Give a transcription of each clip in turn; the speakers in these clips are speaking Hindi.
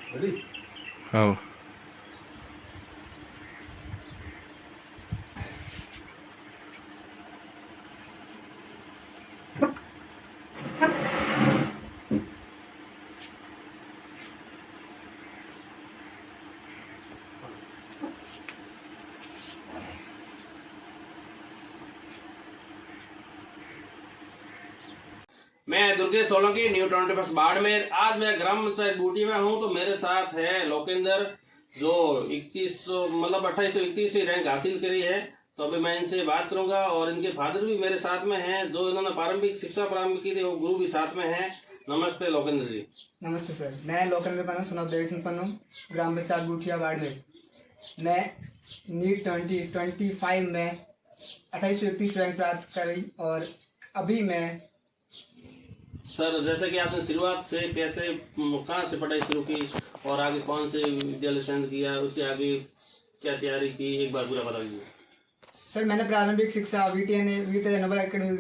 हाँ। मैं दुर्गेश सोलंकी, न्यू 21 बाड़मेर। आज मैं ग्राम पंचायत बूटी में हूँ, तो मेरे साथ है लोकेंद्र, जो 2100 मतलब 2831 रैंक हासिल करी है। तो अभी मैं इनसे बात करूंगा, और इनके फादर भी मेरे साथ में हैं, जो इन्होंने प्रारंभिक शिक्षा प्रारंभ की थी, वो गुरु भी साथ में हैं। नमस्ते लोकेंद्र जी। नमस्ते सर, मैं लोकेंद्र पन्नू, सुनाव देवी सिंह पन्नू, ग्राम पंचायत बूटिया बाड़मेर। मैं नीट 2025 में 2831 रैंक प्राप्त करी, और अभी मैं सर, जैसे कि आपने शुरुआत से कैसे कहाँ से पढ़ाई शुरू की और आगे कौन से विद्यालय से किया, उससे आगे क्या तैयारी की, एक बार पूरा बता दीजिए। सर, मैंने प्रारंभिक शिक्षा वीटीए नंबर अकेडमी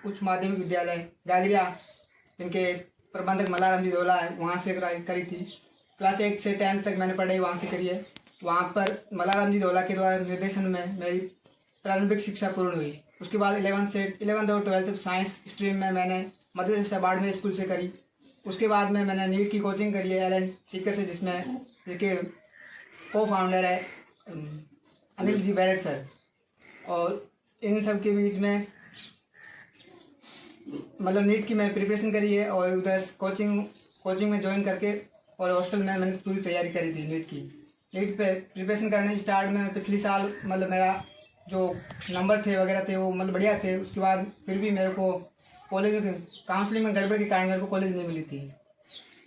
उच्च माध्यमिक विद्यालय गागरिया, इनके प्रबंधक मल्लाराम जी धोला है, वहाँ से करी थी। क्लास 1 से 10 तक मैंने पढ़ाई वहाँ से करी है। वहाँ पर मल्लाराम जी धोला के द्वारा निर्देशन में मेरी प्रारंभिक शिक्षा पूर्ण हुई। उसके बाद 11th और 12th साइंस स्ट्रीम में मैंने मध्य शिक्षा बाड़मेर स्कूल से करी। उसके बाद में मैंने नीट की कोचिंग करी है एल एंड सीकर से, जिसके को फाउंडर है अनिल जी बैरट सर। और इन सब के बीच में मतलब नीट की मैं प्रिपरेशन करी है, और उधर कोचिंग में ज्वाइन करके और हॉस्टल में मैंने पूरी तैयारी करी थी नीट पे प्रिपरेशन करने स्टार्ट में। पिछले साल मतलब मेरा जो नंबर थे वगैरह थे वो मतलब बढ़िया थे। उसके बाद फिर भी मेरे को कॉलेज में काउंसलिंग में गड़बड़ के कारण मेरे को कॉलेज नहीं मिली थी।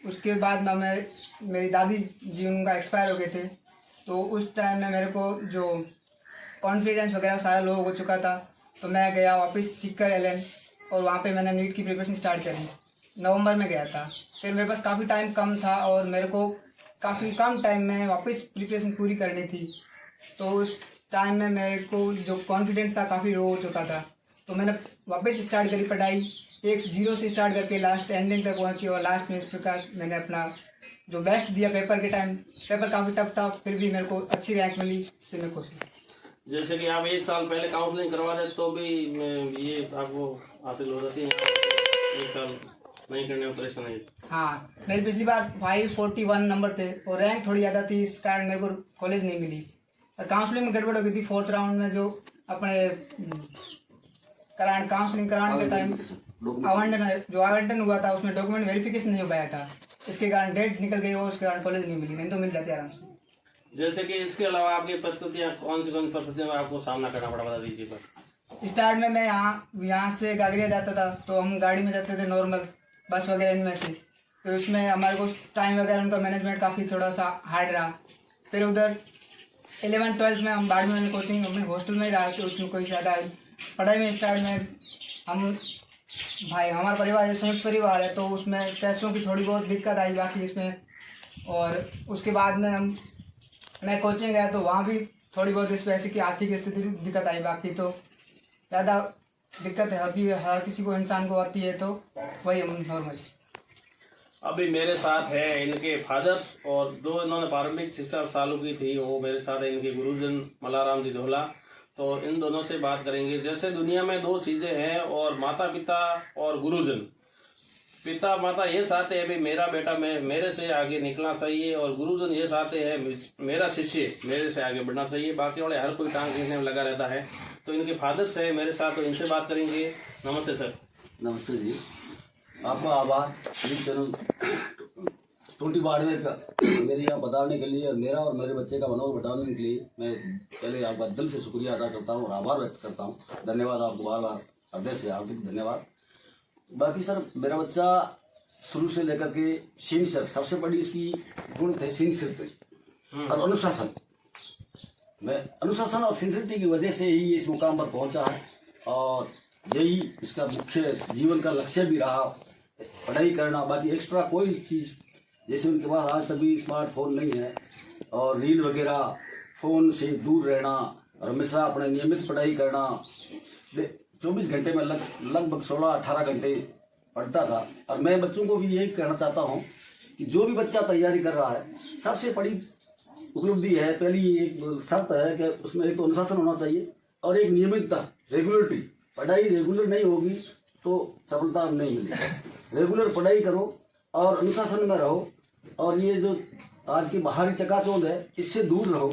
उसके बाद मैं मेरी दादी जी उनका एक्सपायर हो गए थे, तो उस टाइम में मेरे को जो कॉन्फिडेंस वगैरह सारा लो हो चुका था। तो मैं गया वापस सीकर एलएन, और वहाँ पे मैंने नीट की प्रिपरेशन स्टार्ट करी। नवंबर में गया था। फिर मेरे पास काफ़ी टाइम कम था, और मेरे को काफ़ी कम टाइम में वापस प्रिपरेशन पूरी करनी थी। तो उस टाइम में मेरे को जो कॉन्फिडेंस था काफ़ी लो हो चुका था। तो मैंने वापस स्टार्ट करी पढ़ाई, एक 0 से स्टार्ट करके लास्ट एंडिंग तक पहुँची, और लास्ट में इस प्रकार मैंने अपना जो बेस्ट दिया। पेपर के टाइम पेपर काफ़ी टफ था, फिर भी मेरे को अच्छी रैंक मिली, इससे मैं खुश हूँ। जैसे कि आप 1 साल पहले काउंसलिंग करवा दें तो भी ये आपको हासिल हो जाती है, 1 साल नहीं करने में परेशानी है। हाँ, मेरी पिछली बार 541 नंबर थे, और रैंक थोड़ी ज़्यादा थी, इस कारण मेरे को कॉलेज नहीं मिली। और काउंसलिंग में गड़बड़ हो गई थी 4th राउंड में, जो अपने काउंसलिंग कराने के टाइम आवंटन हुआ था, उसमें डॉक्यूमेंट वेरिफिकेशन नहीं हो पाया था। इसके कारण डेट निकल गई, और उसके कारण कॉलेज नहीं मिली, नहीं तो मिल जाती आराम से। जैसे कि इसके अलावा आपकी परिस्थितियाँ कौन सी परिस्थितियों में आपको सामना करना पड़ा, बता दीजिए। पर स्टार्ट में मैं यहाँ से गागरिया जाता था, तो हम गाड़ी में जाते थे, नॉर्मल बस वगैरह इनमें से। तो उसमें हमारे को टाइम वगैरह उनका मैनेजमेंट काफ़ी थोड़ा सा हार्ड रहा। फिर उधर 11th-12th में हम बाड़मेर में कोचिंग अपने हॉस्टल में ही रहा, तो उसमें कोई ज़्यादा पढ़ाई में स्टार्ट में हम भाई हमारा परिवार संयुक्त परिवार है, तो उसमें पैसों की थोड़ी बहुत दिक्कत आई बाकी इसमें। और उसके बाद में मैं कोचिंग गया, तो वहाँ भी थोड़ी बहुत इस पैसे की आर्थिक स्थिति की दिक्कत आई, बाकी तो ज़्यादा दिक्कत होती है, हर किसी को इंसान को आती है, तो वही हम नॉर्मल। अभी मेरे साथ है इनके फादर्स, और जो इन्होंने प्रारंभिक शिक्षा चालू की थी वो मेरे साथ है इनके गुरुजन मल्लाराम जी धोला। तो इन दोनों से बात करेंगे। जैसे दुनिया में 2 चीज़ें हैं, और माता पिता और गुरुजन। पिता माता ये चाहते हैं भी मेरा बेटा मेरे से आगे निकलना चाहिए, और गुरुजन ये चाहते हैं मेरा शिष्य मेरे से आगे बढ़ना चाहिए। बाकी वाले हर कोई टांग खींचने में लगा रहता है। तो इनके फादर्स है मेरे साथ, तो इनसे बात करेंगे। नमस्ते सर। नमस्ते जी, आपका आभार न्यूज़ चैनल 20 बाड़मेर का मेरे यहाँ बताने के लिए, मेरा और मेरे बच्चे का मनोबल बढ़ाने के लिए मैं पहले आपका दिल से शुक्रिया अदा करता हूँ और आभार व्यक्त करता हूँ। धन्यवाद आपको, बार बार हृदय से हार्दिक धन्यवाद। बाकी सर, मेरा बच्चा शुरू से लेकर के सिंसियर, सबसे बड़ी इसकी गुण थे सिंसियरिटी और अनुशासन। मैं अनुशासन और सिंसियरिटी की वजह से ही इस मुकाम पर पहुंचा है, और यही इसका मुख्य जीवन का लक्ष्य भी रहा, पढ़ाई करना। बाकी एक्स्ट्रा कोई चीज़, जैसे उनके पास आज तक भी स्मार्टफोन नहीं है, और रील वगैरह फ़ोन से दूर रहना, और हमेशा अपने नियमित पढ़ाई करना। 24 घंटे में लगभग 16-18 घंटे पढ़ता था। और मैं बच्चों को भी यही कहना चाहता हूँ कि जो भी बच्चा तैयारी कर रहा है, सबसे बड़ी उपलब्धि है, पहली एक शर्त है कि उसमें एक तो अनुशासन होना चाहिए और एक नियमितता, रेगुलरिटी। पढ़ाई रेगुलर नहीं होगी तो सफलता नहीं मिलेगी। रेगुलर पढ़ाई करो और अनुशासन में रहो, और ये जो आज की बाहरी चकाचौंध है इससे दूर रहो,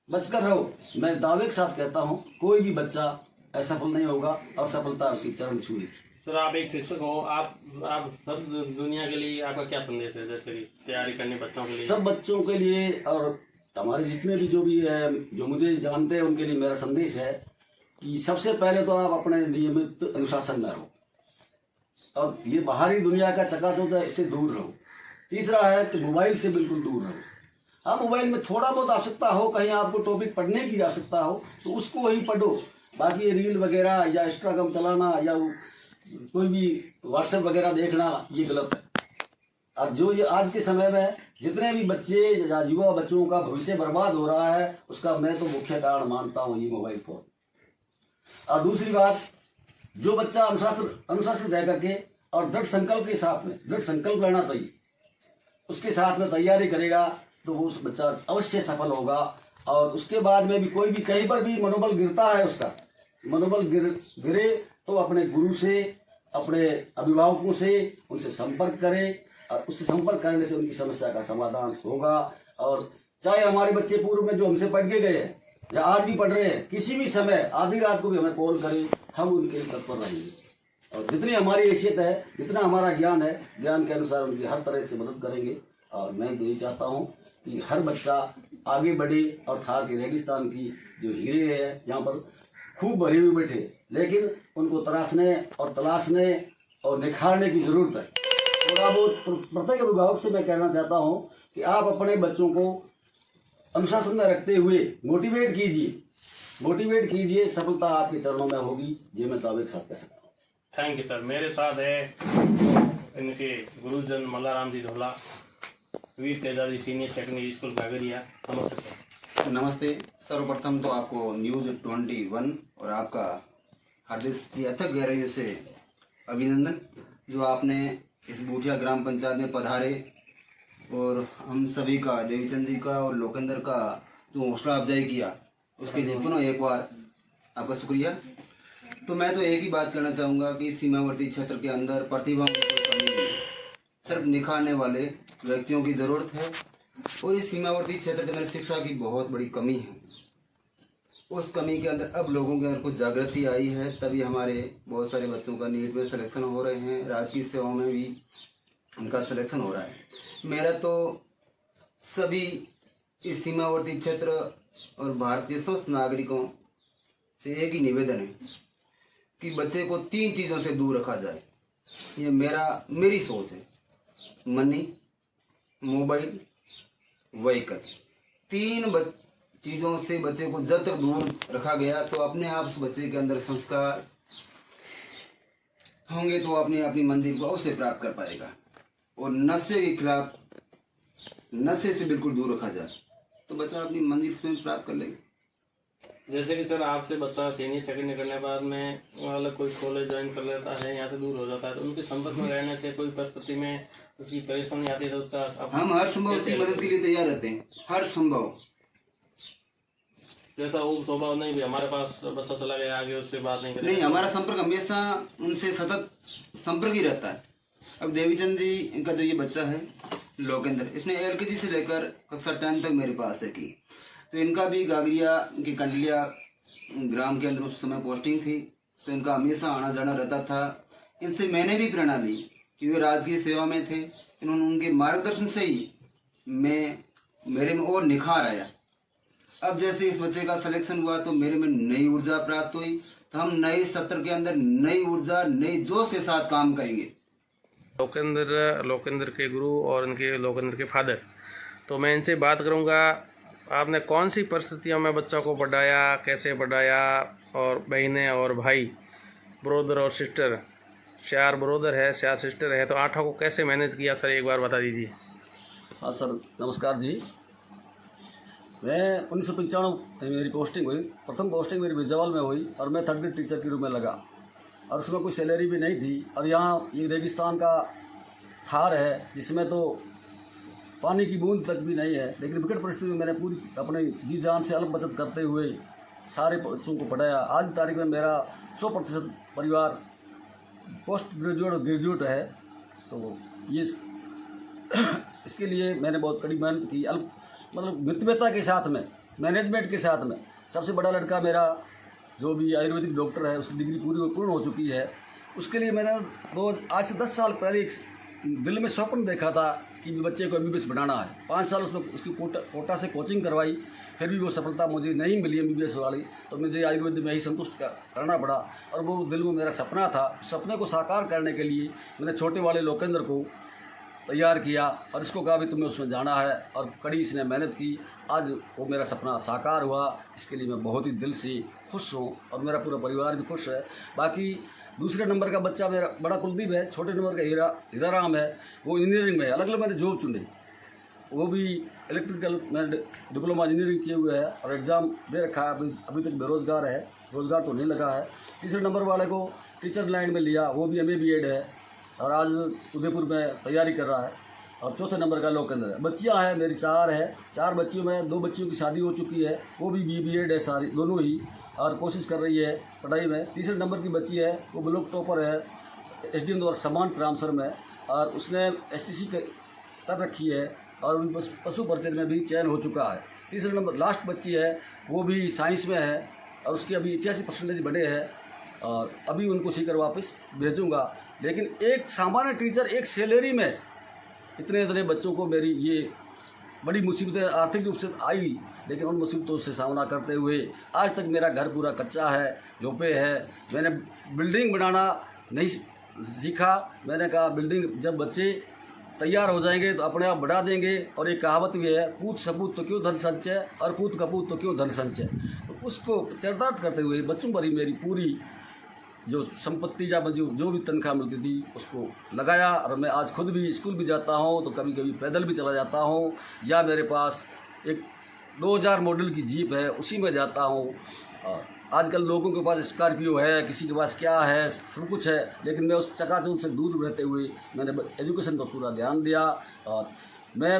बचकर रहो। मैं दावे के साथ कहता हूँ कोई भी बच्चा असफल नहीं होगा और सफलता उसकी चरण छुएगी। सर, आप एक शिक्षक हो, आप सब दुनिया के लिए आपका क्या संदेश है, जैसे कि तैयारी करने बच्चों के लिए? सब बच्चों के लिए और हमारे जितने भी जो भी है, जो मुझे जानते हैं, उनके लिए मेरा संदेश है कि सबसे पहले तो आप अपने नियमित अनुशासन में रहो और ये बाहरी दुनिया का चकाचौंध है इससे दूर रहो। तीसरा है कि मोबाइल से बिल्कुल दूर रहो। हाँ, मोबाइल में थोड़ा बहुत आवश्यकता हो, कहीं आपको टॉपिक पढ़ने की आवश्यकता हो तो उसको ही पढ़ो। बाकी ये रील वगैरह या इंस्टाग्राम चलाना या कोई भी व्हाट्सएप वगैरह देखना, ये गलत है। अब जो ये आज के समय में जितने भी बच्चे या युवा बच्चों का भविष्य बर्बाद हो रहा है, उसका मैं तो मुख्य कारण मानता हूँ ये मोबाइल फोन। और दूसरी बात, जो बच्चा अनुशासित रह करके और दृढ़ संकल्प के साथ में, दृढ़ संकल्प रहना चाहिए, उसके साथ में तैयारी करेगा तो वो उस बच्चा अवश्य सफल होगा। और उसके बाद में भी कोई भी कहीं पर भी मनोबल गिरता है, उसका मनोबल गिरे तो अपने गुरु से, अपने अभिभावकों से उनसे संपर्क करें और उससे संपर्क करने से उनकी समस्या का समाधान होगा। और चाहे हमारे बच्चे पूर्व में जो हमसे पढ़ के गए हैं या आज भी पढ़ रहे हैं, किसी भी समय आधी रात को भी हमें कॉल करें, हम उनके तत्पर रहेंगे और जितनी हमारी हैसियत है, जितना हमारा ज्ञान है, ज्ञान के अनुसार उनकी हर तरह से मदद करेंगे। और मैं तो यही चाहता हूँ कि हर बच्चा आगे बढ़े और थार के रेगिस्तान की जो हीरे है यहाँ पर खूब भरे हुए बैठे, लेकिन उनको तराशने और तलाशने और निखारने की जरूरत है। थोड़ा बहुत प्रत्येक अभिभावक से मैं कहना चाहता हूँ कि आप अपने बच्चों को अनुशासन में रखते हुए मोटिवेट कीजिए, सफलता आपके चरणों में होगी। ये मैं दावे के साथ कह सकता हूँ। Thank you sir. मेरे साथ है इनके गुरुजन मल्लाराम जी धोला, वीर तेजाजी सीनियर सेकेंडरी स्कूल गागरिया। नमस्ते सर। नमस्ते। सर्वप्रथम तो आपको न्यूज़ 21 और आपका हार्दिक की अथक गहराइयों से अभिनंदन, जो आपने इस बूटिया ग्राम पंचायत में पधारे और हम सभी का, देवीचंद जी का और लोकेंद्र का जो हौसला अफजाई किया, उसके लिए पुनः एक बार आपका शुक्रिया। तो मैं तो एक ही बात कहना चाहूँगा कि सीमावर्ती क्षेत्र के अंदर प्रतिभाओं की कोई कमी नहीं, सिर्फ निखारने वाले व्यक्तियों की ज़रूरत है। और इस सीमावर्ती क्षेत्र के अंदर शिक्षा की बहुत बड़ी कमी है। उस कमी के अंदर अब लोगों के अंदर कुछ जागृति आई है, तभी हमारे बहुत सारे बच्चों का नीट में सिलेक्शन हो रहे हैं, राजकीय सेवाओं में भी उनका सिलेक्शन हो रहा है। मेरा तो सभी इस सीमावर्ती क्षेत्र और भारत के समस्त नागरिकों से एक ही निवेदन है कि बच्चे को 3 चीज़ों से दूर रखा जाए। ये मेरी सोच है। मनी, मोबाइल, व्हीकल, 3 चीज़ों से बच्चे को जब तक दूर रखा गया तो अपने आप उस बच्चे के अंदर संस्कार होंगे तो अपनी मंजिल को अवश्य प्राप्त कर पाएगा। और नशे के खिलाफ, नशे से बिल्कुल दूर रखा जाए तो बच्चा अपनी मंजिल स्वयं प्राप्त कर लेगा। जैसे कि सर आपसे बच्चा सीनियर सेकेंडरी करने के बाद में अलग कोई कॉलेज ज्वाइन कर लेता है, यहाँ से दूर हो जाता है, तो उनके संपर्क में रहने से कोई परिस्थिति में उसकी परेशानी आती है तो उसका हम हर संभव उसकी मदद के लिए तैयार रहते हैं, हर संभव। जैसा वो स्वभाव नहीं भी हमारे पास बच्चा चला गया आगे उससे बात नहीं करेगा, नहीं, हमारा संपर्क हमेशा उनसे सतत संपर्क ही रहता है। अब देवीचंद जी का जो ये बच्चा है लोकेंद्र, इसने LKG से लेकर कक्षा 10 तक मेरे पास है की, तो इनका भी गागरिया की कंडलिया ग्राम के अंदर उस समय पोस्टिंग थी, तो इनका हमेशा आना जाना रहता था। इनसे मैंने भी प्रेरणा ली कि वे राजकीय सेवा में थे, इन्होंने उनके मार्गदर्शन से ही मेरे में और निखार आया। अब जैसे इस बच्चे का सिलेक्शन हुआ तो मेरे में नई ऊर्जा प्राप्त हुई, तो हम नए सत्र के अंदर नई ऊर्जा, नई जोश के साथ काम करेंगे। लोकेंद्र के गुरु और इनके लोकेंद्र के फादर, तो मैं इनसे बात करूंगा, आपने कौन सी परिस्थितियों में बच्चों को पढ़ाया, कैसे पढ़ाया, और बहनें और भाई, ब्रोदर और सिस्टर, 4 ब्रोदर है, 4 सिस्टर है, तो 8 को कैसे मैनेज किया सर, एक बार बता दीजिए। हाँ सर, नमस्कार जी। मैं 1995 मेरी पोस्टिंग हुई, प्रथम पोस्टिंग मेरी बिजवाल में हुई और मैं 3rd ग्रेड टीचर के रूप में लगा और उसमें कोई सैलरी भी नहीं थी। और यहाँ ये रेगिस्तान का थार है जिसमें तो पानी की बूंद तक भी नहीं है। लेकिन विकट परिस्थिति में मैंने पूरी अपने जी जान से अल्प बचत करते हुए सारे बच्चों को पढ़ाया। आज की तारीख में मेरा 100% परिवार पोस्ट ग्रेजुएट और ग्रेजुएट है। तो ये इसके लिए मैंने बहुत कड़ी मेहनत की, मतलब मितव्यता के साथ में, मैनेजमेंट के साथ में। सबसे बड़ा लड़का मेरा जो भी आयुर्वेदिक डॉक्टर है, उसकी डिग्री पूर्ण हो चुकी है। उसके लिए मैंने रोज़ आज से 10 साल पहले एक दिल में स्वप्न देखा था कि बच्चे को MBBS बनाना है। 5 साल उसमें उसकी कोटा से कोचिंग करवाई, फिर भी वो सफलता मुझे नहीं मिली MBBS वाली। तो मुझे आयुर्वेद में ही संतुष्ट करना पड़ा और वो दिल में मेरा सपना था। सपने को साकार करने के लिए मैंने छोटे वाले लोकेंद्र को तैयार किया और इसको कहा भी तुम्हें उसमें जाना है, और कड़ी इसने मेहनत की। आज वो मेरा सपना साकार हुआ। इसके लिए मैं बहुत ही दिल से खुश हूँ और मेरा पूरा परिवार भी खुश है। बाकी दूसरे नंबर का बच्चा मेरा बड़ा कुलदीप है, छोटे नंबर का हीरा राम है, वो इंजीनियरिंग में है। अलग अलग मैंने जॉब चुने, वो भी इलेक्ट्रिकल में डिप्लोमा इंजीनियरिंग किए हुए है और एग्ज़ाम दे रखा है। अभी तक बेरोज़गार है, रोज़गार तो नहीं लगा है। तीसरे नंबर वाले को टीचर लाइन में लिया, वो भी MA BEd है और आज उदयपुर में तैयारी कर रहा है। और चौथे नंबर का लोकेंद्र है। बच्चियाँ हैं मेरी 4 है, 4 बच्चियों में 2 बच्चियों की शादी हो चुकी है, वो भी BEd है सारी दोनों ही, और कोशिश कर रही है पढ़ाई में। तीसरे नंबर की बच्ची है, वो ब्लॉक टॉपर है SDM द्वारा समान ट्रांसफर में, और उसने STC कर रखी है और पशु परिचय में भी चयन हो चुका है। तीसरे नंबर लास्ट बच्ची है, वो भी साइंस में है और उसकी अभी 88% बने हैं और अभी उनको सीकर वापस भेजूँगा। लेकिन एक सामान्य टीचर एक सैलरी में इतने बच्चों को मेरी ये बड़ी मुसीबतें आर्थिक रूप से आई, लेकिन उन मुसीबतों से सामना करते हुए आज तक मेरा घर पूरा कच्चा है, झोंपे है। मैंने बिल्डिंग बनाना नहीं सीखा। मैंने कहा बिल्डिंग जब बच्चे तैयार हो जाएंगे तो अपने आप बढ़ा देंगे। और एक कहावत भी है, पूत सपूत तो क्यों धन संचय और पूत कपूत तो क्यों धन संचय। तो उसको चरितार्थ करते हुए बच्चों पर ही मेरी पूरी जो संपत्ति या जो भी तनख्वाह मिलती थी उसको लगाया। और मैं आज खुद भी स्कूल भी जाता हूँ तो कभी कभी पैदल भी चला जाता हूँ, या मेरे पास एक 2000 मॉडल की जीप है, उसी में जाता हूँ। आजकल लोगों के पास स्कॉर्पियो है, किसी के पास क्या है, सब कुछ है, लेकिन मैं उस चकाचौंध से दूर रहते हुए मैंने एजुकेशन पर पूरा ध्यान दिया। और मैं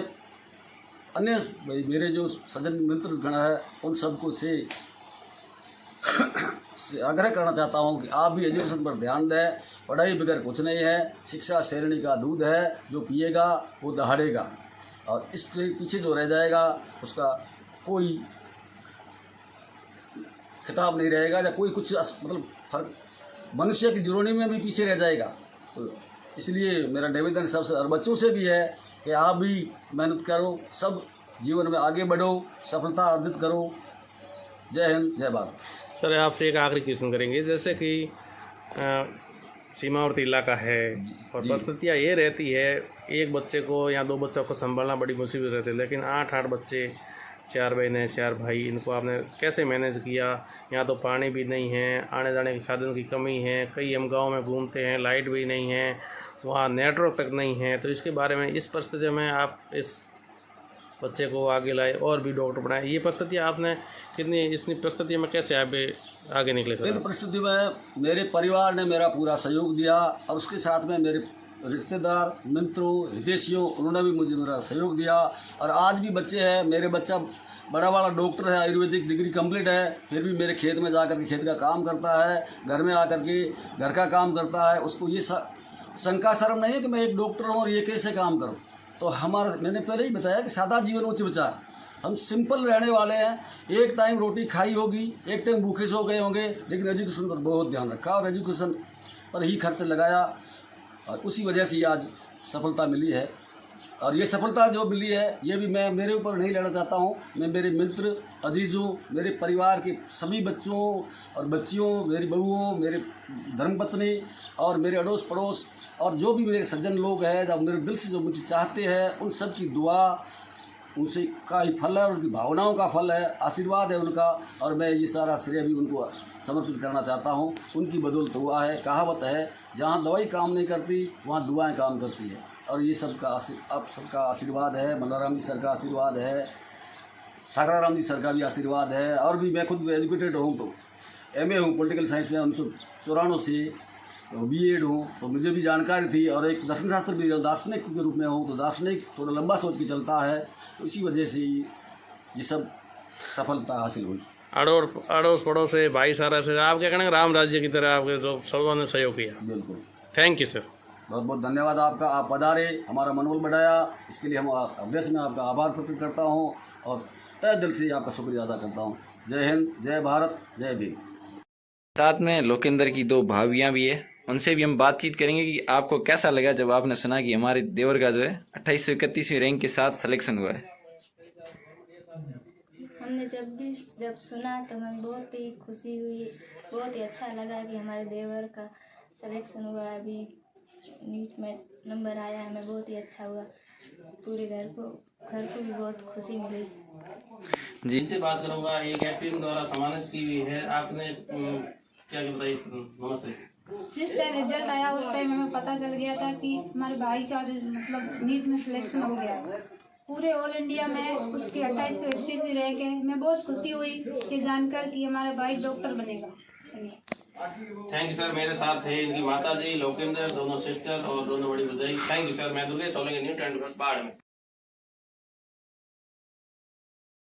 अन्य मेरे जो सज्जन मित्र गण है उन सबको से आग्रह करना चाहता हूँ कि आप भी एजुकेशन पर ध्यान दें। पढ़ाई बगैर कुछ नहीं है, शिक्षा शेरनी का दूध है, जो पिएगा वो दहाड़ेगा और इसके पीछे जो रह जाएगा उसका कोई खिताब नहीं रहेगा या कोई कुछ मतलब फर्क मनुष्य की जुर्नी में भी पीछे रह जाएगा। तो इसलिए मेरा निवेदन सबसे और बच्चों से भी है कि आप भी मेहनत करो, सब जीवन में आगे बढ़ो, सफलता अर्जित करो। जय हिंद, जय भारत। सर आपसे एक आखिरी क्वेश्चन करेंगे, जैसे कि सीमावर्ती इलाका है और परिस्थितियाँ ये रहती है, एक बच्चे को या 2 बच्चों को संभालना बड़ी मुसीबत रहती है, लेकिन 8 बच्चे, 4 बहनें 4 भाई, इनको आपने कैसे मैनेज किया? यहाँ तो पानी भी नहीं है, आने जाने के साधन की कमी है, कई हम गाँव में घूमते हैं लाइट भी नहीं है, वहाँ नेटवर्क तक नहीं है। तो इसके बारे में, इस परिस्थिति में आप इस बच्चे को आगे लाए और भी डॉक्टर बनाए, ये परिस्थिति आपने कितनी, इतनी परिस्थिति में कैसे आप आगे निकले? इन परिस्थिति में मेरे परिवार ने मेरा पूरा सहयोग दिया और उसके साथ में मेरे रिश्तेदार, मित्रों, हितैषियों, उन्होंने भी मुझे मेरा सहयोग दिया। और आज भी बच्चे हैं, मेरे बच्चा बड़ा वाला डॉक्टर है, आयुर्वेदिक डिग्री कंप्लीट है, फिर भी मेरे खेत में जाकर के खेत का काम करता है, घर में आकर के घर का काम करता है। उसको ये शंका शर्म नहीं है कि मैं एक डॉक्टर हूँ और ये कैसे काम करूँ। तो हमारा, मैंने पहले ही बताया कि सादा जीवन उच्च विचार, हम सिंपल रहने वाले हैं। एक टाइम रोटी खाई होगी, एक टाइम भूखे सो गए होंगे, लेकिन एजुकेशन पर बहुत ध्यान रखा और एजुकेशन पर ही खर्च लगाया और उसी वजह से आज सफलता मिली है। और ये सफलता जो मिली है ये भी मैं मेरे ऊपर नहीं लेना चाहता हूँ। मैं मेरे मित्र, अजीजों, मेरे परिवार के सभी बच्चों और बच्चियों, मेरी बहुओं, मेरे धर्मपत्नी और मेरे अड़ोस पड़ोस और जो भी मेरे सज्जन लोग हैं, जब मेरे दिल से जो मुझे चाहते हैं, उन सब की दुआ, उनसे का ही फल है, उनकी भावनाओं का फल है, आशीर्वाद है उनका। और मैं ये सारा श्रेय भी उनको समर्पित करना चाहता हूँ। उनकी बदौलत हुआ है। कहावत है, जहाँ दवाई काम नहीं करती वहाँ दुआएं काम करती है। और ये सबका आप सबका आशीर्वाद है, मल्लाराम जी सर का आशीर्वाद है, ठाकराराम जी सर का भी आशीर्वाद है। और भी मैं खुद एजुकेटेड हूँ, तो MA हूँ पॉलिटिकल साइंस में 1994 से बीएड हूँ, तो मुझे भी जानकारी थी, और एक दर्शन शास्त्र भी दार्शनिक के रूप में हूँ, तो दार्शनिक थोड़ा लंबा सोच के चलता है, तो इसी वजह से ये सब सफलता हासिल हुई। अड़ोस पड़ोस से भाईचारा से आप क्या कहना, राम राज्य की तरह आपके जो सबों ने सहयोग किया। बिल्कुल, थैंक यू सर। बहुत बहुत धन्यवाद आपका, आप पधारे, हमारा मनोबल बढ़ाया, इसके लिए हम अभ्यस में आपका आभार प्रकट करता हूँ और तहे दिल से आपका शुक्रिया अदा करता हूँ। जय हिंद, जय भारत, जय भीम। साथ में लोकेंद्र की 2 भाभियां भी है, उनसे भी हम बातचीत करेंगे कि आपको कैसा लगा जब आपने सुना कि हमारे देवर का जो है 2831वीं रैंक के साथ सिलेक्शन हुआ है। हमने जब सुना तो हमें बहुत ही खुशी हुई, बहुत ही अच्छा लगा कि हमारे देवर का सिलेक्शन हुआ, अभी नीट में नंबर आया, हमें बहुत ही अच्छा हुआ, पूरे घर को भी बहुत खुशी मिली। जी इनसे बात करूंगा, एक एफएम द्वारा सम्मानित की हुई है, आपने क्या बताइए। नमस्ते। जिस टाइम रिजल्ट आया उस टाइम हमें पता चल गया था कि हमारे भाई का मतलब नीट में सिलेक्शन हो गया। पूरे ऑल इंडिया में उसकी 2831वीं रैंक है। मैं बहुत खुशी हुई ये जानकर कि हमारा भाई डॉक्टर बनेगा। Thank you sir. मेरे साथ है इनकी माता जी लोकेंद्र, दोनों सिस्टर और दोनों बड़ी भौजाई। Thank you sir. मैं दुर्गेश सोलंकी, न्यू 24 बाढ़ में।